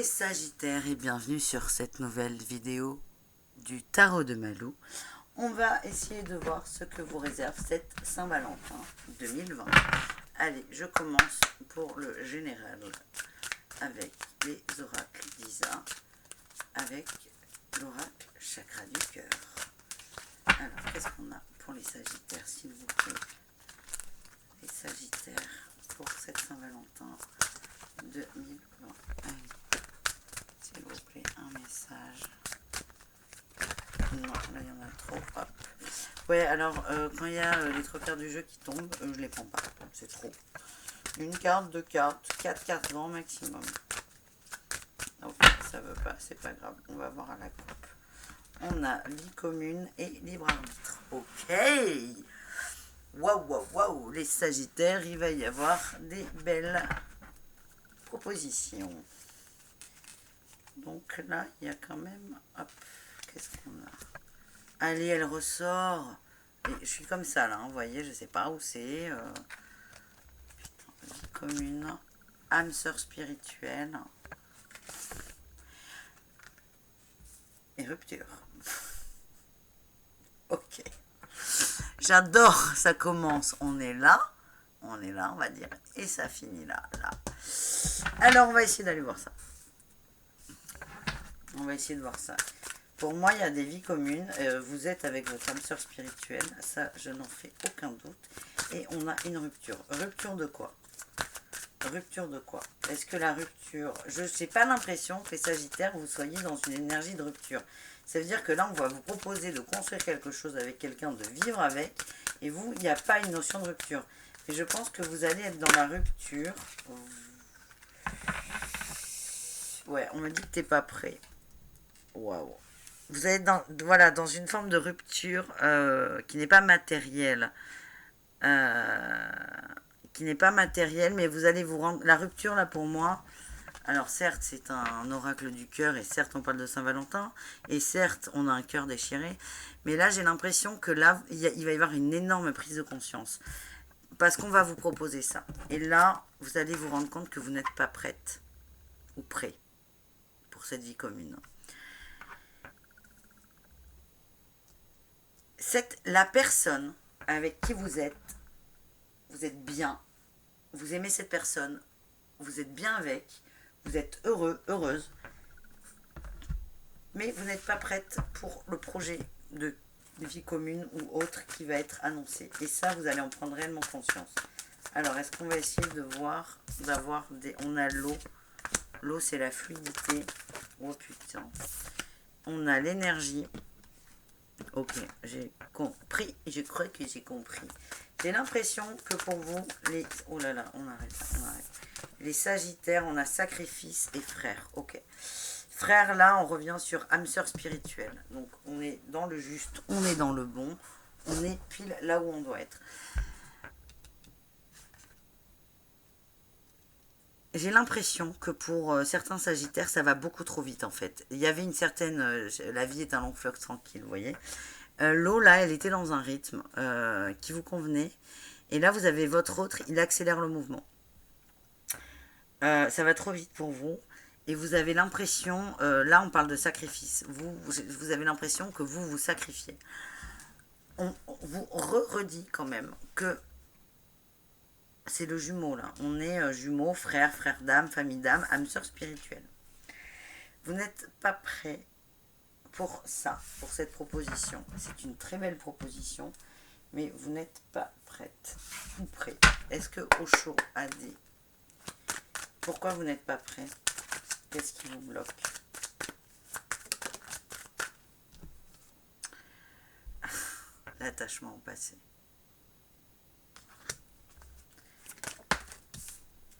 Sagittaires et bienvenue sur cette nouvelle vidéo du tarot de Malou. On va essayer de voir ce que vous réserve cette Saint-Valentin 2020. Allez, je commence pour le général avec les oracles d'Isa, avec l'oracle chakra du cœur. Alors, qu'est-ce qu'on a pour les Sagittaires, s'il vous plaît? Les Sagittaires pour cette Saint-Valentin 2020. Allez. S'il vous plaît, un message. Non, là il y en a trop. Hop. Ouais, alors quand il y a les trois quarts du jeu qui tombent, je les prends pas. C'est trop. Une carte, deux cartes, quatre cartes grand maximum. Ok, ça veut pas, c'est pas grave. On va voir à la coupe. On a vie commune et libre arbitre. Ok. Waouh, waouh, waouh. Les Sagittaires, il va y avoir des belles propositions. Donc là, il y a quand même... Hop, qu'est-ce qu'on a? Allez, elle ressort. Et je suis comme ça, là, hein, vous voyez, je sais pas où c'est. Vie commune. Âme sœur spirituelle. Et rupture. Ok. J'adore, ça commence. On est là, on va dire. Et ça finit là, là. Alors, on va essayer d'aller voir ça. On va essayer de voir ça. Pour moi, il y a des vies communes. Vous êtes avec votre âme sœur spirituelle. Ça, je n'en fais aucun doute. Et on a une rupture. Rupture de quoi? Rupture de quoi? Est-ce que la rupture... Je n'ai pas l'impression que les Sagittaires, vous soyez dans une énergie de rupture. Ça veut dire que là, on va vous proposer de construire quelque chose avec quelqu'un, de vivre avec. Et vous, il n'y a pas une notion de rupture. Et je pense que vous allez être dans la rupture. Ouais, on me dit que tu n'es pas prêt. Waouh. Vous êtes dans, voilà, dans une forme de rupture qui n'est pas matérielle. Mais vous allez vous rendre... La rupture, là, pour moi... Alors, certes, c'est un oracle du cœur, et certes, on parle de Saint-Valentin, et certes, on a un cœur déchiré, mais là, j'ai l'impression que là, il va y avoir une énorme prise de conscience. Parce qu'on va vous proposer ça. Et là, vous allez vous rendre compte que vous n'êtes pas prête, ou prêt, pour cette vie commune. La personne avec qui vous êtes bien, vous aimez cette personne, vous êtes bien avec, vous êtes heureux, heureuse, mais vous n'êtes pas prête pour le projet de vie commune ou autre qui va être annoncé. Et ça, vous allez en prendre réellement conscience. Alors, est-ce qu'on va essayer de voir, d'avoir des... On a l'eau. L'eau, c'est la fluidité. Oh putain. On a l'énergie. Ok, j'ai compris. Je crois que j'ai compris. J'ai l'impression que pour vous, les... Oh là là, on arrête. Les Sagittaires, on a sacrifice et frère. Ok. Frère, là, on revient sur âme sœur spirituelle. Donc, on est dans le juste, on est dans le bon. On est pile là où on doit être. J'ai l'impression que pour certains Sagittaires, ça va beaucoup trop vite, en fait. Il y avait une certaine... la vie est un long fleuve tranquille, vous voyez. L'eau, là, elle était dans un rythme qui vous convenait. Et là, vous avez votre autre, il accélère le mouvement. Ça va trop vite pour vous. Et vous avez l'impression, là on parle de sacrifice, vous avez l'impression que vous vous sacrifiez. On vous redit quand même que c'est le jumeau là. On est jumeaux, frère d'âme, famille d'âme, âme sœur spirituelle. Vous n'êtes pas prêt pour ça, pour cette proposition. C'est une très belle proposition, mais vous n'êtes pas prête ou prêt. Est-ce que Osho a dit pourquoi vous n'êtes pas prêt? Qu'est-ce qui vous bloque? L'attachement au passé.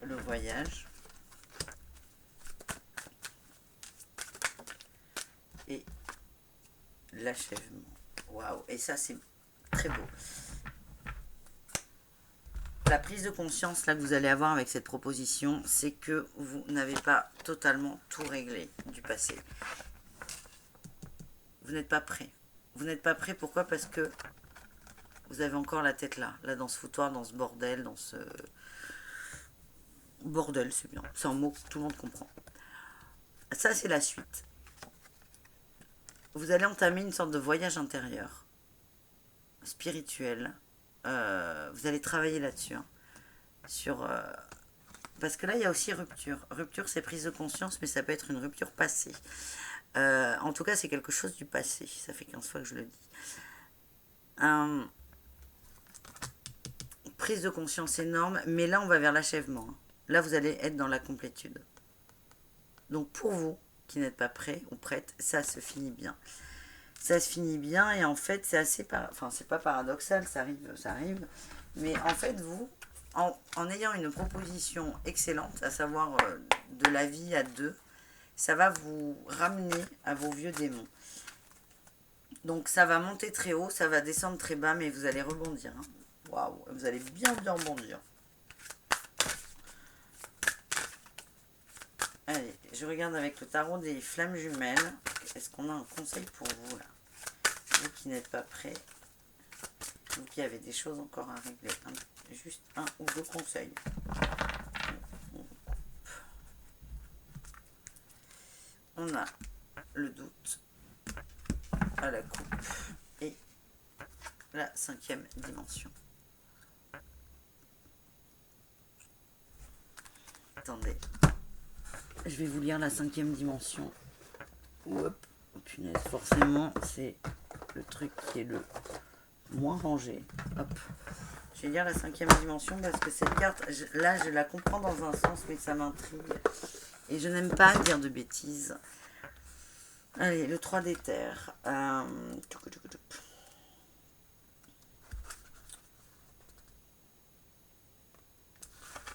Le voyage. Et l'achèvement. Waouh! Et ça, c'est très beau. La prise de conscience là que vous allez avoir avec cette proposition, c'est que vous n'avez pas totalement tout réglé du passé. Vous n'êtes pas prêt. Vous n'êtes pas prêt, pourquoi? Parce que vous avez encore la tête là dans ce foutoir, dans ce bordel, dans ce... Bordel, c'est bien. C'est un mot que tout le monde comprend. Ça, c'est la suite. Vous allez entamer une sorte de voyage intérieur, spirituel. Vous allez travailler là-dessus. Hein, sur, parce que là, il y a aussi rupture. Rupture, c'est prise de conscience, mais ça peut être une rupture passée. En tout cas, c'est quelque chose du passé. Ça fait 15 fois que je le dis. Prise de conscience énorme, mais là, on va vers l'achèvement. Là, vous allez être dans la complétude. Donc, pour vous qui n'êtes pas prêt ou prête, ça se finit bien. Ça se finit bien et en fait, c'est assez... Enfin, c'est pas paradoxal, ça arrive. Mais en fait, vous, en ayant une proposition excellente, à savoir de la vie à deux, ça va vous ramener à vos vieux démons. Donc ça va monter très haut, ça va descendre très bas, mais vous allez rebondir. Hein. Waouh, vous allez bien rebondir. Allez, je regarde avec le tarot des flammes jumelles. Est-ce qu'on a un conseil pour vous là? Vous qui n'êtes pas prêts, vous qui avez des choses encore à régler. Juste un ou deux conseils. On a le doute à la coupe et la 5e dimension. Attendez, je vais vous lire la 5e dimension. Hop, oh, punaise, forcément c'est le truc qui est le moins rangé. Hop, je vais lire la 5e dimension parce que cette carte, là je la comprends dans un sens mais ça m'intrigue. Et je n'aime pas dire de bêtises. Allez, le 3 des terres.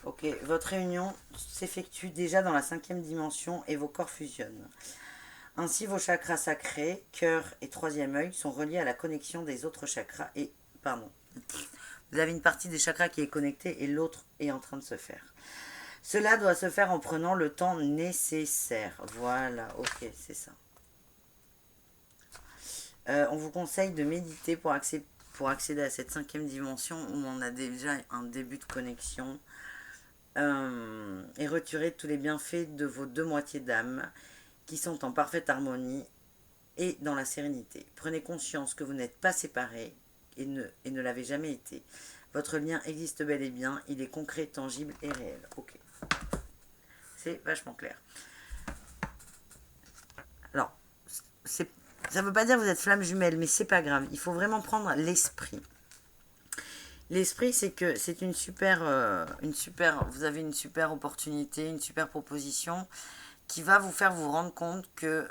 Ok, votre réunion s'effectue déjà dans la 5e dimension et vos corps fusionnent. Ainsi, vos chakras sacrés, cœur et 3e œil, sont reliés à la connexion des autres chakras et... Pardon. Vous avez une partie des chakras qui est connectée et l'autre est en train de se faire. Cela doit se faire en prenant le temps nécessaire. Voilà, ok, c'est ça. On vous conseille de méditer pour accéder à cette 5e dimension où on a déjà un début de connexion et retirer tous les bienfaits de vos deux moitiés d'âme qui sont en parfaite harmonie et dans la sérénité. Prenez conscience que vous n'êtes pas séparés et ne l'avez jamais été. Votre lien existe bel et bien, il est concret, tangible et réel. Ok. C'est vachement clair. Alors, ça ne veut pas dire que vous êtes flamme jumelle, mais c'est pas grave. Il faut vraiment prendre l'esprit. L'esprit, c'est que c'est une super, vous avez une super opportunité, une super proposition qui va vous faire vous rendre compte que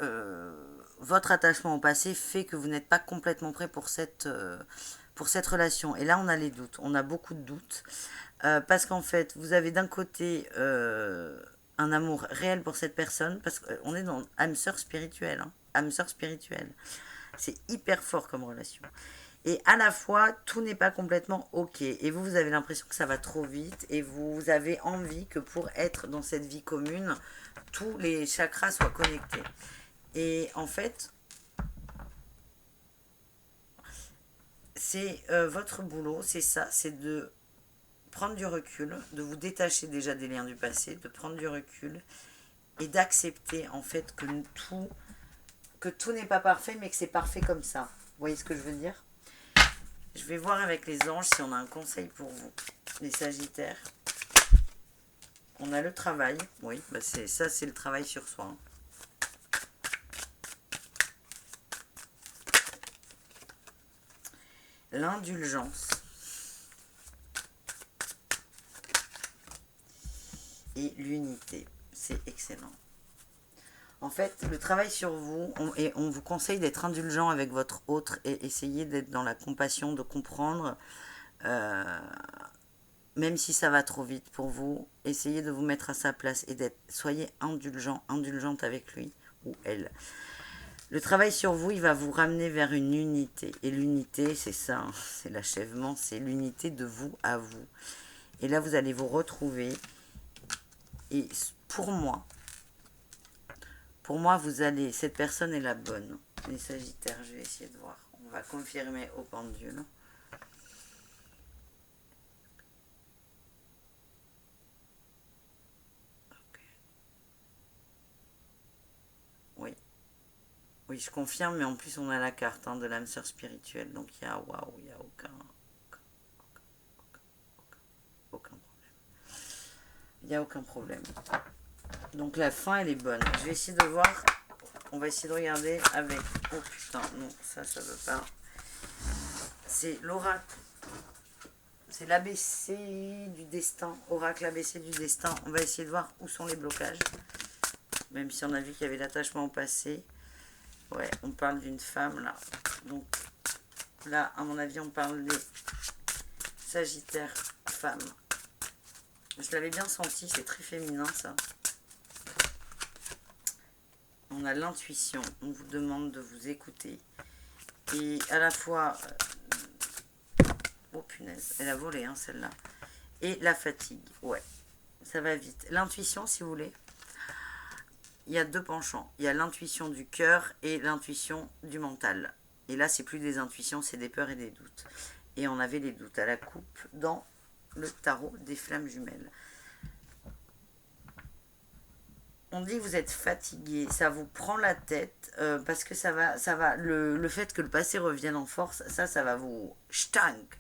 votre attachement au passé fait que vous n'êtes pas complètement prêt pour cette relation. Et là, on a les doutes. On a beaucoup de doutes. Parce qu'en fait, vous avez d'un côté un amour réel pour cette personne, parce qu'on est dans âme sœur spirituelle. Hein, âme sœur spirituelle. C'est hyper fort comme relation. Et à la fois, tout n'est pas complètement ok. Et vous avez l'impression que ça va trop vite. Et vous avez envie que pour être dans cette vie commune, tous les chakras soient connectés. Et en fait, c'est votre boulot, c'est ça, c'est de prendre du recul, de vous détacher déjà des liens du passé, de prendre du recul et d'accepter en fait que tout n'est pas parfait, mais que c'est parfait comme ça. Vous voyez ce que je veux dire? Je vais voir avec les anges si on a un conseil pour vous, les sagittaires. On a le travail, oui, bah c'est le travail sur soi. Hein. L'indulgence. Et l'unité, c'est excellent. En fait, le travail sur vous, on vous conseille d'être indulgent avec votre autre et essayer d'être dans la compassion, de comprendre, même si ça va trop vite pour vous, essayez de vous mettre à sa place et soyez indulgent, indulgente avec lui ou elle. Le travail sur vous, il va vous ramener vers une unité. Et l'unité, c'est ça, hein, c'est l'achèvement, c'est l'unité de vous à vous. Et là, vous allez vous retrouver. Et pour moi, cette personne est la bonne. Les sagittaires, je vais essayer de voir. On va confirmer au pendule. Oui, je confirme, mais en plus on a la carte de l'âme sœur spirituelle, donc il y a, waouh, il n'y a aucun problème. Il n'y a aucun problème. Donc la fin, elle est bonne. Je vais essayer de voir, on va essayer de regarder avec, oh putain, non, ça veut pas. C'est l'oracle. C'est l'ABC du destin, oracle ABC du destin. On va essayer de voir où sont les blocages. Même si on a vu qu'il y avait l'attachement au passé. Ouais, on parle d'une femme là. Donc là, à mon avis, on parle des Sagittaires femmes. Je l'avais bien senti, c'est très féminin ça. On a l'intuition, on vous demande de vous écouter. Et à la fois... oh punaise, elle a volé celle-là. Et la fatigue, ouais, ça va vite. L'intuition, si vous voulez, il y a deux penchants. Il y a l'intuition du cœur et l'intuition du mental. Et là, c'est plus des intuitions, c'est des peurs et des doutes. Et on avait les doutes à la coupe dans le tarot des flammes jumelles. On dit que vous êtes fatigué, ça vous prend la tête, parce que ça va le fait que le passé revienne en force, ça va vous stank.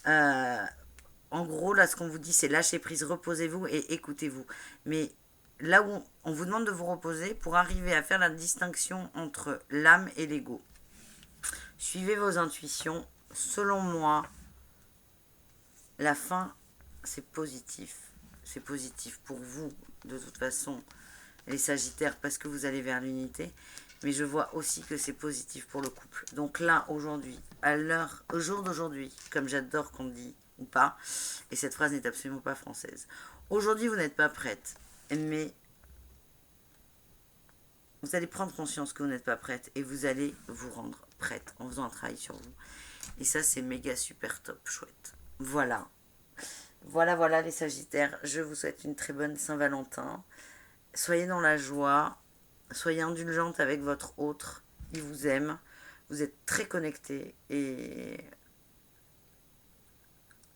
En gros, là, ce qu'on vous dit, c'est lâcher prise, reposez-vous et écoutez-vous. Mais là où on vous demande de vous reposer pour arriver à faire la distinction entre l'âme et l'ego. Suivez vos intuitions. Selon moi, la fin, c'est positif. C'est positif pour vous, de toute façon, les Sagittaires, parce que vous allez vers l'unité. Mais je vois aussi que c'est positif pour le couple. Donc là, aujourd'hui, au jour d'aujourd'hui, comme j'adore qu'on dit ou pas, et cette phrase n'est absolument pas française. Aujourd'hui, vous n'êtes pas prête, mais vous allez prendre conscience que vous n'êtes pas prête et vous allez vous rendre prête en faisant un travail sur vous. Et ça, c'est méga super top, chouette. Voilà. Voilà les Sagittaires. Je vous souhaite une très bonne Saint-Valentin. Soyez dans la joie. Soyez indulgente avec votre autre. Il vous aime. Vous êtes très connectés et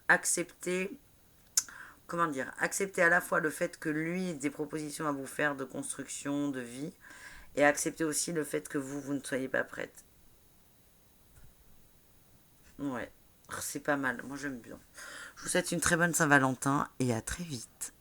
acceptez à la fois le fait que lui ait des propositions à vous faire de construction, de vie, et acceptez aussi le fait que vous ne soyez pas prête. Ouais, c'est pas mal, moi j'aime bien. Je vous souhaite une très bonne Saint-Valentin et à très vite.